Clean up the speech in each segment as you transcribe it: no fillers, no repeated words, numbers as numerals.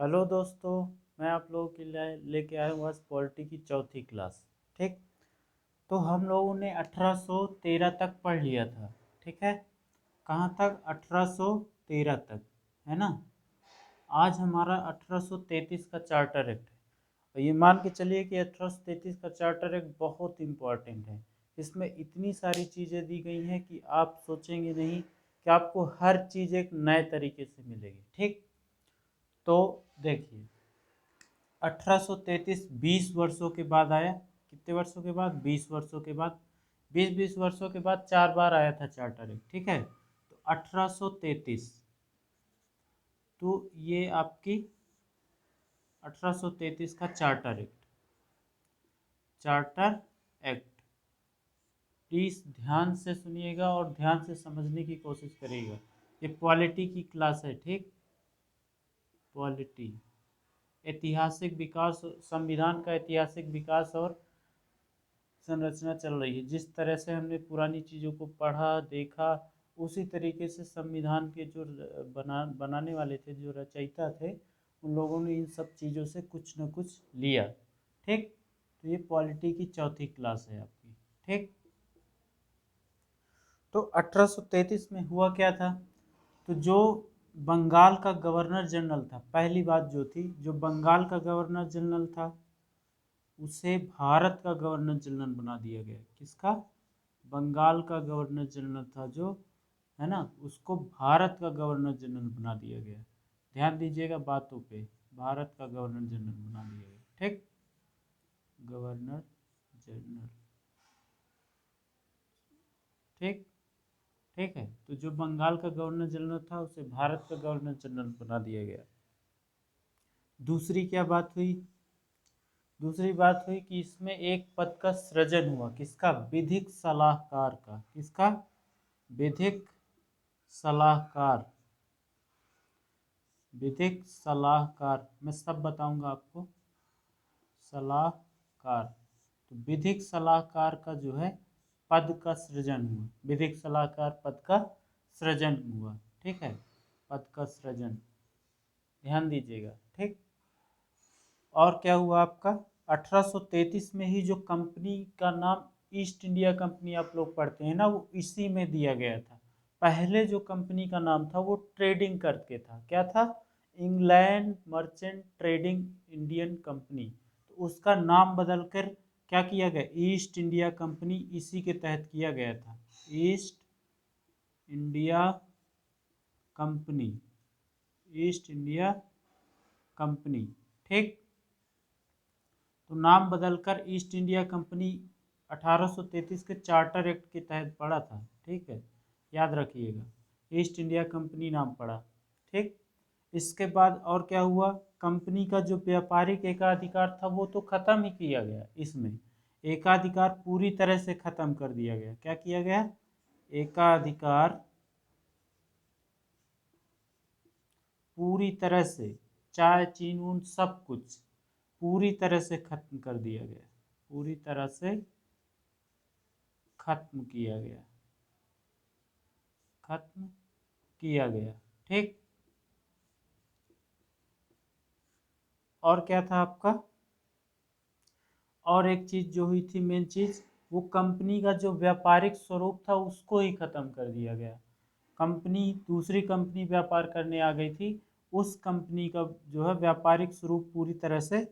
Hello दोस्तों। मैं आप लोगों के लिए लेके आया हूँ आज पॉलिटी की चौथी क्लास। ठीक। तो हम लोगों ने 1813 तक पढ़ लिया था। ठीक है। कहाँ तक? 1813 तक। है ना। आज हमारा 1833 का चार्टर एक्ट है। और ये मान के चलिए कि 1833 का चार्टर एक्ट बहुत इम्पोर्टेंट है। इसमें इतनी सारी चीज़ें दी गई हैं कि आप सोचेंगे नहीं कि आपको हर चीज़ एक नए तरीके से मिलेगी। ठीक। तो देखिए, 1833 20 वर्षों के बाद आया। कितने वर्षों के बाद? 20 वर्षों के बाद। 20 वर्षों के बाद 4 बार आया था चार्टर एक्ट। ठीक है। तो 1833, तो ये आपकी 1833 का charter act. Charter act, please ध्यान से सुनिएगा और ध्यान से समझने की कोशिश करिएगा। ये पॉलिटी की क्लास है। ठीक। पॉलिटी, ऐतिहासिक विकास, संविधान का ऐतिहासिक विकास और संरचना चल रही है। जिस तरह से हमने पुरानी चीज़ों को पढ़ा देखा, उसी तरीके से संविधान के जो बनाने वाले थे, जो रचयिता थे, उन लोगों ने इन सब चीज़ों से कुछ न कुछ लिया। ठीक। तो ये पॉलिटी की चौथी क्लास है आपकी। ठीक। तो 1833 में हुआ क्या था? तो जो बंगाल का गवर्नर जनरल था, पहली बात जो थी, जो बंगाल का गवर्नर जनरल था उसे भारत का गवर्नर जनरल बना दिया गया। किसका? बंगाल का गवर्नर जनरल था जो, है ना, उसको भारत का गवर्नर जनरल बना दिया गया। ध्यान दीजिएगा बातों पे। भारत का गवर्नर जनरल बना दिया गया। ठीक। Governor general. ठीक। ठीक है। तो जो बंगाल का गवर्नर जनरल था उसे भारत का गवर्नर जनरल बना दिया गया। दूसरी क्या बात हुई? दूसरी बात हुई कि इसमें एक पद का सृजन हुआ। किसका? विधिक सलाहकार का। किसका? विधिक सलाहकार। विधिक सलाहकार, मैं सब बताऊंगा आपको। सलाहकार। तो विधिक सलाहकार का जो है पद का सृजन हुआ। विधिक सलाहकार पद का सृजन हुआ। ठीक है। पद का सृजन, ध्यान दीजिएगा। ठीक। और क्या हुआ आपका? 1833 में ही जो कंपनी का नाम ईस्ट इंडिया कंपनी आप लोग पढ़ते हैं ना, वो इसी में दिया गया था। पहले जो कंपनी का नाम था वो ट्रेडिंग करके था। क्या था? England merchant trading Indian company. तो उसका नाम बदलकर क्या किया गया? ईस्ट इंडिया कंपनी, इसी के तहत किया गया था। East India company. East India company. ठीक। तो नाम बदलकर ईस्ट इंडिया कंपनी 1833 के चार्टर एक्ट के तहत पड़ा था। ठीक है। याद रखिएगा, ईस्ट इंडिया कंपनी नाम पड़ा। ठीक। इसके बाद और क्या हुआ? कंपनी का जो व्यापारिक एकाधिकार था वो तो खत्म ही किया गया। इसमें एकाधिकार पूरी तरह से खत्म कर दिया गया। क्या किया गया? एकाधिकार पूरी तरह से, चाय चीन ऊन सब कुछ पूरी तरह से खत्म कर दिया गया। पूरी तरह से खत्म किया गया। खत्म किया गया। ठीक। और क्या था आपका? और एक चीज जो हुई थी, मेन चीज, वो कंपनी का जो व्यापारिक स्वरूप था उसको ही खत्म कर दिया गया। कंपनी, दूसरी कंपनी व्यापार करने आ गई थी, उस कंपनी का जो है व्यापारिक स्वरूप पूरी तरह से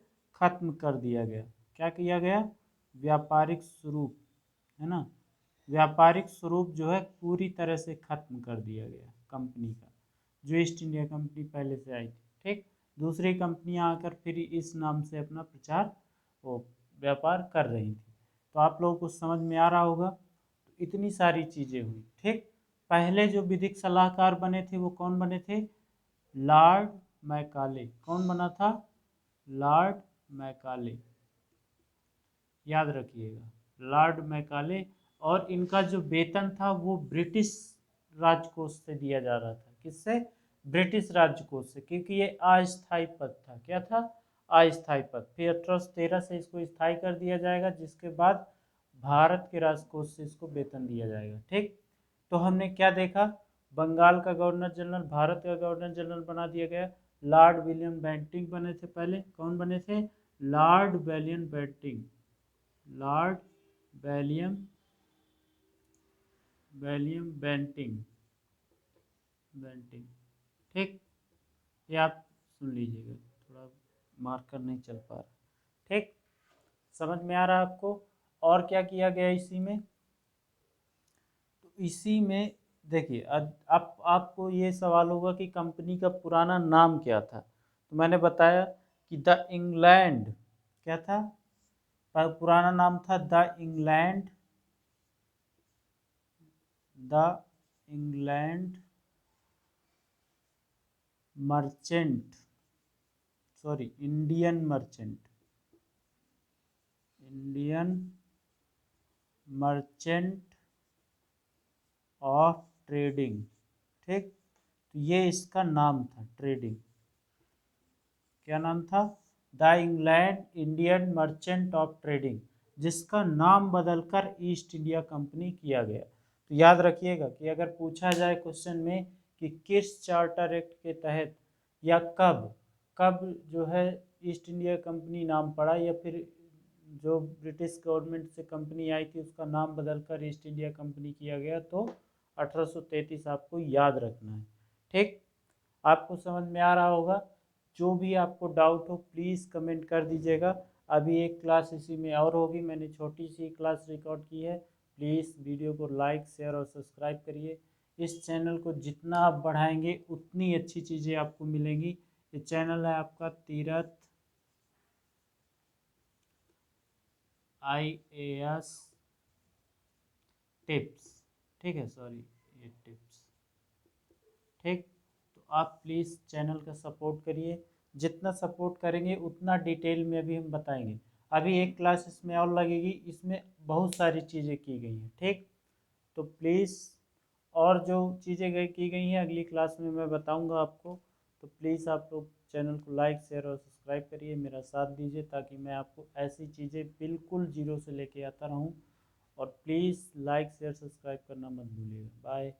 खत्म कर दिया गया। क्या किया गया? व्यापारिक स्वरूप, है ना, व्यापारिक स्वरूप जो है पूरी तरह से खत्म कर दिया गया कंपनी का, जो ईस्ट इंडिया कंपनी पहले से आई थी। ठीक। दूसरी कंपनियां आकर फिर इस नाम से अपना प्रचार, वो व्यापार कर रही थी। तो आप लोगों को समझ में आ रहा होगा। तो इतनी सारी चीज़ें हुई। ठीक। पहले जो विधिक सलाहकार बने थे वो कौन बने थे? Lord Macaulay. कौन बना था? Lord Macaulay. याद रखिएगा, लॉर्ड मैकाले। और इनका जो वेतन था वो ब्रिटिश राजकोष से दिया जा रहा था। किससे? ब्रिटिश राजकोष से, क्योंकि ये अस्थायी पद था। क्या था? अस्थायी पद। फिर 1813 से इसको स्थायी कर दिया जाएगा, जिसके बाद भारत के राजकोष से इसको वेतन दिया जाएगा। ठीक। तो हमने क्या देखा? बंगाल का गवर्नर जनरल भारत का गवर्नर जनरल बना दिया गया। लॉर्ड विलियम बेंटिंग बने थे पहले। कौन बने थे? Lord William Bentinck, Lord William William Bentinck, Bentinck. ठीक, ये आप सुन लीजिएगा, थोड़ा मार्कर नहीं चल पा रहा। ठीक, समझ में आ रहा है आपको? और क्या किया गया इसी में? तो इसी में देखिए, अब आपको ये सवाल होगा कि कंपनी का पुराना नाम क्या था। तो मैंने बताया कि द इंग्लैंड, क्या था? पुराना नाम था the England, the England merchant, sorry Indian merchant, Indian merchant of trading. ठीक, तो ये इसका नाम था, ट्रेडिंग। क्या नाम था? The England Indian merchant of trading, जिसका नाम बदलकर ईस्ट इंडिया कंपनी किया गया। तो याद रखिएगा कि अगर पूछा जाए क्वेश्चन में कि किस चार्टर एक्ट के तहत या कब कब जो है ईस्ट इंडिया कंपनी नाम पड़ा, या फिर जो ब्रिटिश गवर्नमेंट से कंपनी आई थी उसका नाम बदलकर ईस्ट इंडिया कंपनी किया गया, तो 1833 आपको याद रखना है। ठीक, आपको समझ में आ रहा होगा। जो भी आपको डाउट हो प्लीज़ कमेंट कर दीजिएगा। अभी एक क्लास इसी में और होगी, मैंने छोटी सी क्लास रिकॉर्ड की है। प्लीज़ वीडियो को लाइक शेयर और सब्सक्राइब करिए। इस चैनल को जितना आप बढ़ाएंगे उतनी अच्छी चीज़ें आपको मिलेंगी। ये चैनल है आपका तीरथ IAS टिप्स। ठीक है, सॉरी ये टिप्स। ठीक, तो आप प्लीज़ चैनल का सपोर्ट करिए। जितना सपोर्ट करेंगे उतना डिटेल में अभी हम बताएंगे। अभी एक क्लास इसमें और लगेगी, इसमें बहुत सारी चीज़ें की गई हैं। ठीक, तो प्लीज़, और जो चीज़ें की गई हैं अगली क्लास में मैं बताऊंगा आपको। तो प्लीज़ आप लोग चैनल को लाइक शेयर और सब्सक्राइब करिए, मेरा साथ दीजिए, ताकि मैं आपको ऐसी चीज़ें बिल्कुल जीरो से लेके आता रहूं। और प्लीज़ लाइक शेयर सब्सक्राइब करना मत भूलिएगा। बाय।